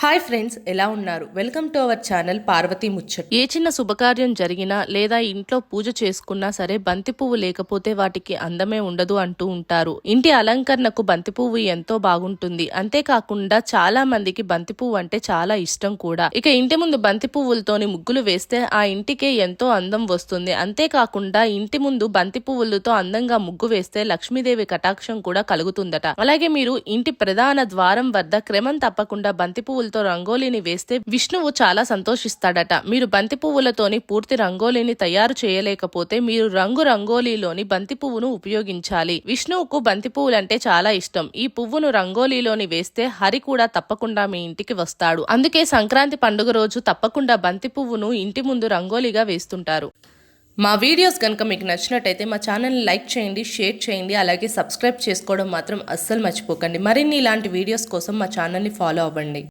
Hi friends, ఎలా ఉన్నారు? Welcome to our channel Parvati Muchchat. ఏ చిన్న శుభకార్యం జరిగినా లేదా ఇంట్లో పూజ చేసుకున్నా సరే బంతి పువ్వు లేకపోతే వాటికి అందమే ఉండదు అంటూ ఉంటారు. ఇంటి అలంకరణకు బంతి పువ్వు ఎంతో బాగుంటుంది. అంతేకాకుండా చాలా మందికి బంతి పువ్వు అంటే చాలా ఇష్టం కూడా. ఇక ఇంటి ముందు బంతి పువ్వులతోని ముగ్గులు వేస్తే ఆ ఇంటికే ఎంతో అందం వస్తుంది. అంతేకాకుండా ఇంటి ముందు బంతి పువ్వులతో అందంగా ముగ్గు వేస్తే లక్ష్మీదేవి కటాక్షం కూడా కలుగుతుందట. అలాగే మీరు ఇంటి ప్రధాన ద్వారం వద్ద క్రమం తప్పకుండా బంతి పువ్వులతో రంగోలీని వేస్తే విష్ణువు చాలా సంతోషిస్తాడట. మీరు బంతి పువ్వులతోని పూర్తి రంగోలీని తయారు చేయలేకపోతే మీరు రంగు రంగోలీలోని బంతి పువ్వును ఉపయోగించాలి. విష్ణువుకు బంతి పువ్వులంటే చాలా ఇష్టం. ఈ పువ్వును రంగోలీలోని వేస్తే హరి కూడా తప్పకుండా మీ ఇంటికి వస్తాడు. అందుకే సంక్రాంతి పండుగ రోజు తప్పకుండా బంతి పువ్వును ఇంటి ముందు రంగోలీగా వేస్తుంటారు. మా వీడియోస్ కనుక మీకు నచ్చినట్టయితే మా ఛానల్ని లైక్ చేయండి, షేర్ చేయండి, అలాగే సబ్స్క్రైబ్ చేసుకోవడం మాత్రం అస్సలు మర్చిపోకండి. మరిన్ని ఇలాంటి వీడియోస్ కోసం మా ఛానల్ని ఫాలో అవ్వండి.